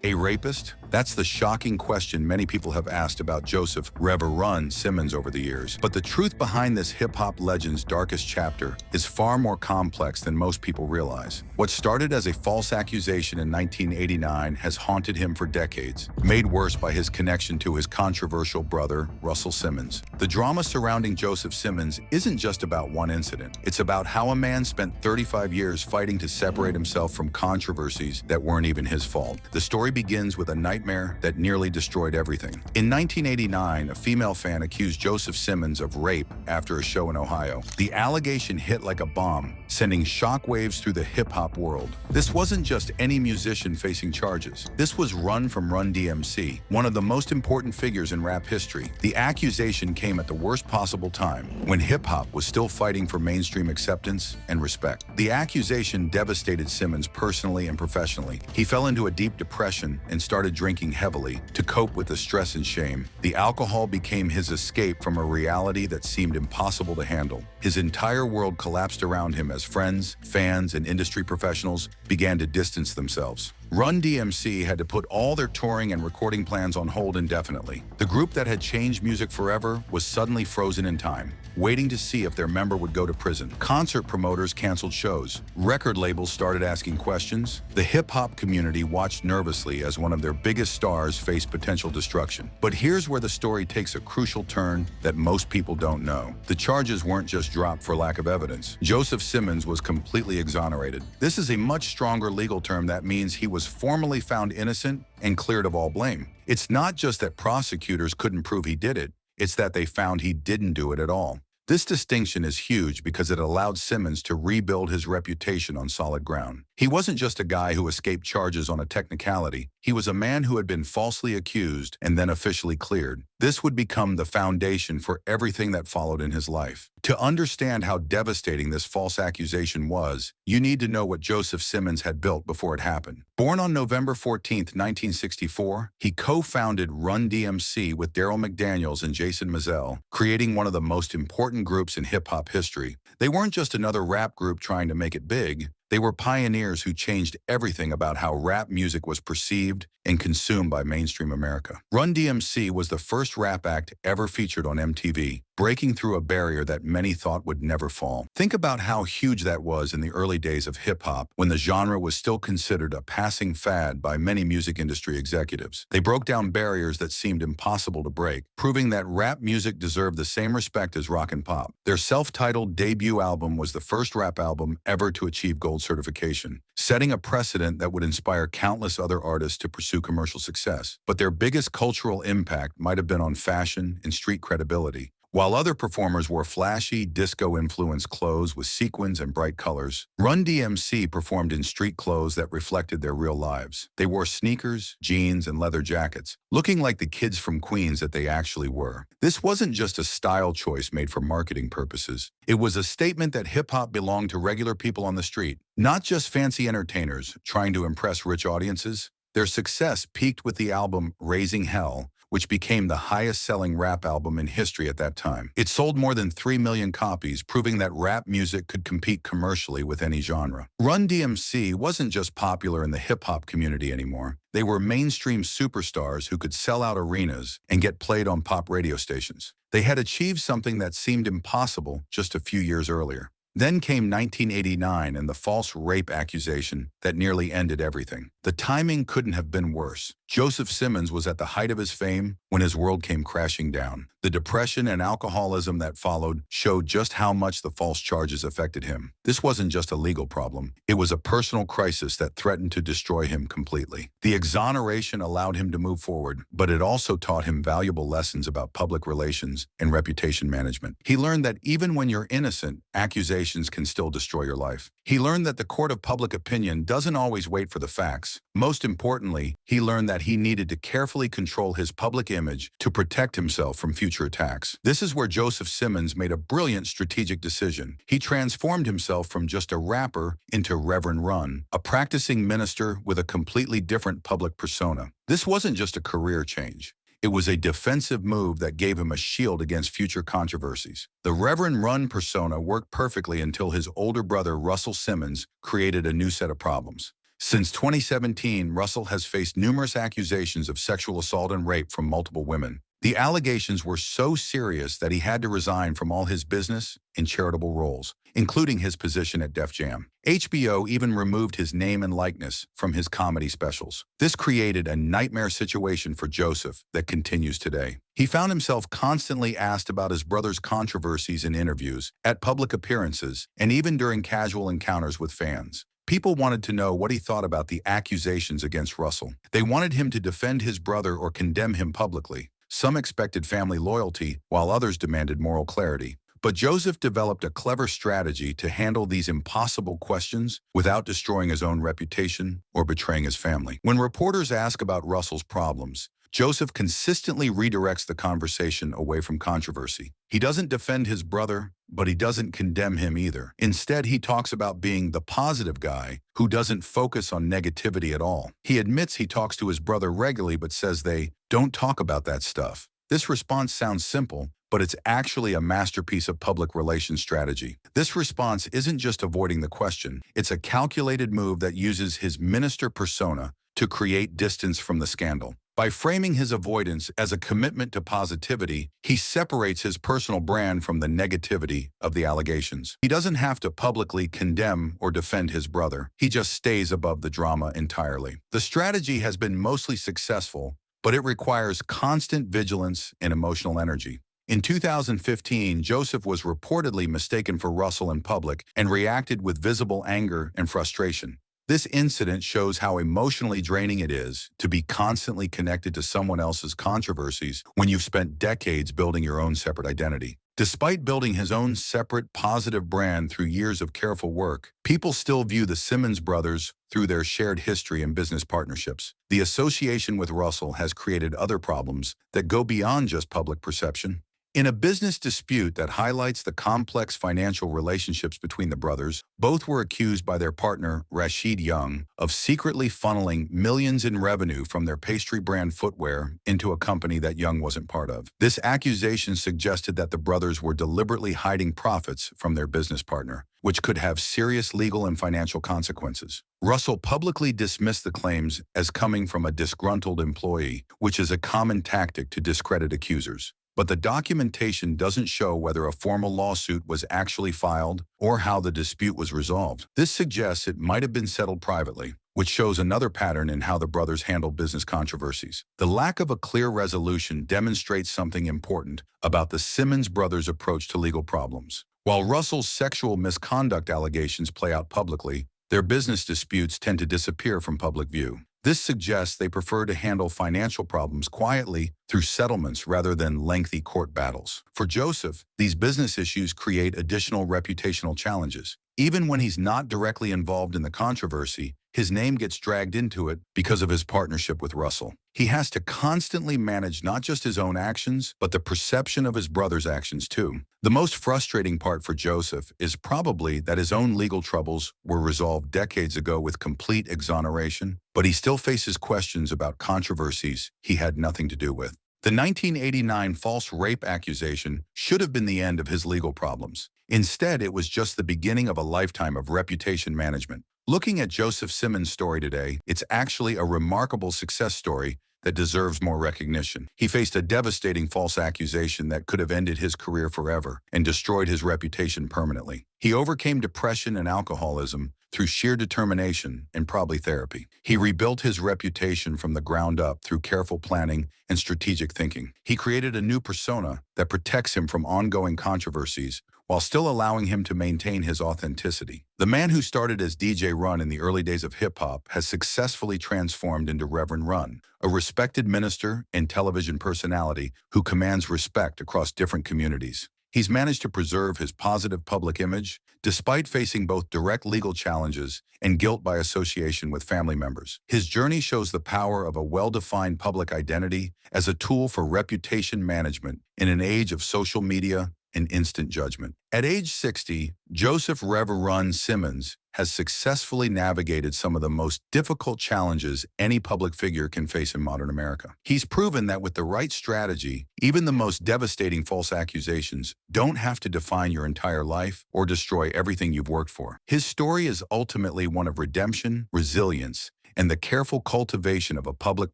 A rapist? That's the shocking question many people have asked about Joseph "Rev. Simmons over the years. But the truth behind this hip-hop legend's darkest chapter is far more complex than most people realize. What started as a false accusation in 1989 has haunted him for decades, made worse by his connection to his controversial brother, Russell Simmons. The drama surrounding Joseph Simmons isn't just about one incident. It's about how a man spent 35 years fighting to separate himself from controversies that weren't even his fault. The story begins with a nightmare that nearly destroyed everything. In 1989, a female fan accused Joseph Simmons of rape after a show in Ohio. The allegation hit like a bomb, sending shockwaves through the hip-hop world. This wasn't just any musician facing charges. This was Run from Run DMC, one of the most important figures in rap history. The accusation came at the worst possible time, when hip-hop was still fighting for mainstream acceptance and respect. The accusation devastated Simmons personally and professionally. He fell into a deep depression and started drinking heavily to cope with the stress and shame. The alcohol became his escape from a reality that seemed impossible to handle. His entire world collapsed around him as friends, fans, and industry professionals began to distance themselves. Run DMC had to put all their touring and recording plans on hold indefinitely. The group that had changed music forever was suddenly frozen in time, waiting to see if their member would go to prison. Concert promoters canceled shows. Record labels started asking questions. The hip-hop community watched nervously as one of their biggest stars faced potential destruction. But here's where the story takes a crucial turn that most people don't know. The charges weren't just dropped for lack of evidence. Joseph Simmons was completely exonerated. This is a much stronger legal term that means he was formally found innocent and cleared of all blame. It's not just that prosecutors couldn't prove he did it, it's that they found he didn't do it at all. This distinction is huge because it allowed Simmons to rebuild his reputation on solid ground. He wasn't just a guy who escaped charges on a technicality. He was a man who had been falsely accused and then officially cleared. This would become the foundation for everything that followed in his life. To understand how devastating this false accusation was, you need to know what Joseph Simmons had built before it happened. Born on November 14, 1964, he co-founded Run DMC with Daryl McDaniels and Jason Mizell, creating one of the most important groups in hip-hop history. They weren't just another rap group trying to make it big. They were pioneers who changed everything about how rap music was perceived and consumed by mainstream America. Run DMC was the first rap act ever featured on MTV, breaking through a barrier that many thought would never fall. Think about how huge that was in the early days of hip-hop, when the genre was still considered a passing fad by many music industry executives. They broke down barriers that seemed impossible to break, proving that rap music deserved the same respect as rock and pop. Their self-titled debut album was the first rap album ever to achieve gold certification, setting a precedent that would inspire countless other artists to pursue commercial success. But their biggest cultural impact might have been on fashion and street credibility. While other performers wore flashy, disco-influenced clothes with sequins and bright colors, Run DMC performed in street clothes that reflected their real lives. They wore sneakers, jeans, and leather jackets, looking like the kids from Queens that they actually were. This wasn't just a style choice made for marketing purposes. It was a statement that hip-hop belonged to regular people on the street, not just fancy entertainers trying to impress rich audiences. Their success peaked with the album Raising Hell, which became the highest-selling rap album in history at that time. It sold more than 3 million copies, proving that rap music could compete commercially with any genre. Run DMC wasn't just popular in the hip-hop community anymore. They were mainstream superstars who could sell out arenas and get played on pop radio stations. They had achieved something that seemed impossible just a few years earlier. Then came 1989 and the false rape accusation that nearly ended everything. The timing couldn't have been worse. Joseph Simmons was at the height of his fame when his world came crashing down. The depression and alcoholism that followed showed just how much the false charges affected him. This wasn't just a legal problem. It was a personal crisis that threatened to destroy him completely. The exoneration allowed him to move forward, but it also taught him valuable lessons about public relations and reputation management. He learned that even when you're innocent, accusations can still destroy your life. He learned that the court of public opinion doesn't always wait for the facts. Most importantly, he learned that he needed to carefully control his public image to protect himself from future attacks. This is where Joseph Simmons made a brilliant strategic decision. He transformed himself from just a rapper into Reverend Run, a practicing minister with a completely different public persona. This wasn't just a career change. It was a defensive move that gave him a shield against future controversies. The Reverend Run persona worked perfectly until his older brother Russell Simmons created a new set of problems. Since 2017, Russell has faced numerous accusations of sexual assault and rape from multiple women. The allegations were so serious that he had to resign from all his business and charitable roles, including his position at Def Jam. HBO even removed his name and likeness from his comedy specials. This created a nightmare situation for Joseph that continues today. He found himself constantly asked about his brother's controversies in interviews, at public appearances, and even during casual encounters with fans. People wanted to know what he thought about the accusations against Russell. They wanted him to defend his brother or condemn him publicly. Some expected family loyalty, while others demanded moral clarity. But Joseph developed a clever strategy to handle these impossible questions without destroying his own reputation or betraying his family. When reporters ask about Russell's problems, Joseph consistently redirects the conversation away from controversy. He doesn't defend his brother, but he doesn't condemn him either. Instead, he talks about being the positive guy who doesn't focus on negativity at all. He admits he talks to his brother regularly but says they don't talk about that stuff. This response sounds simple, but it's actually a masterpiece of public relations strategy. This response isn't just avoiding the question, it's a calculated move that uses his minister persona to create distance from the scandal. By framing his avoidance as a commitment to positivity, he separates his personal brand from the negativity of the allegations. He doesn't have to publicly condemn or defend his brother. He just stays above the drama entirely. The strategy has been mostly successful, but it requires constant vigilance and emotional energy. In 2015, Joseph was reportedly mistaken for Russell in public and reacted with visible anger and frustration. This incident shows how emotionally draining it is to be constantly connected to someone else's controversies when you've spent decades building your own separate identity. Despite building his own separate positive brand through years of careful work, people still view the Simmons brothers through their shared history and business partnerships. The association with Russell has created other problems that go beyond just public perception. In a business dispute that highlights the complex financial relationships between the brothers, both were accused by their partner, Rashid Young, of secretly funneling millions in revenue from their pastry brand footwear into a company that Young wasn't part of. This accusation suggested that the brothers were deliberately hiding profits from their business partner, which could have serious legal and financial consequences. Russell publicly dismissed the claims as coming from a disgruntled employee, which is a common tactic to discredit accusers. But the documentation doesn't show whether a formal lawsuit was actually filed or how the dispute was resolved. This suggests it might have been settled privately, which shows another pattern in how the brothers handle business controversies. The lack of a clear resolution demonstrates something important about the Simmons brothers' approach to legal problems. While Russell's sexual misconduct allegations play out publicly, their business disputes tend to disappear from public view. This suggests they prefer to handle financial problems quietly through settlements rather than lengthy court battles. For Joseph, these business issues create additional reputational challenges. Even when he's not directly involved in the controversy, his name gets dragged into it because of his partnership with Russell. He has to constantly manage not just his own actions, but the perception of his brother's actions too. The most frustrating part for Joseph is probably that his own legal troubles were resolved decades ago with complete exoneration, but he still faces questions about controversies he had nothing to do with. The 1989 false rape accusation should have been the end of his legal problems. Instead, it was just the beginning of a lifetime of reputation management. Looking at Joseph Simmons' story today, it's actually a remarkable success story that deserves more recognition. He faced a devastating false accusation that could have ended his career forever and destroyed his reputation permanently. He overcame depression and alcoholism through sheer determination and probably therapy. He rebuilt his reputation from the ground up through careful planning and strategic thinking. He created a new persona that protects him from ongoing controversies while still allowing him to maintain his authenticity. The man who started as DJ Run in the early days of hip-hop has successfully transformed into Reverend Run, a respected minister and television personality who commands respect across different communities. He's managed to preserve his positive public image despite facing both direct legal challenges and guilt by association with family members. His journey shows the power of a well-defined public identity as a tool for reputation management in an age of social media and instant judgment. At age 60, Joseph Reverend Simmons has successfully navigated some of the most difficult challenges any public figure can face in modern America. He's proven that with the right strategy, even the most devastating false accusations don't have to define your entire life or destroy everything you've worked for. His story is ultimately one of redemption, resilience, and the careful cultivation of a public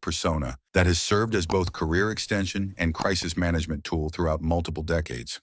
persona that has served as both career extension and crisis management tool throughout multiple decades.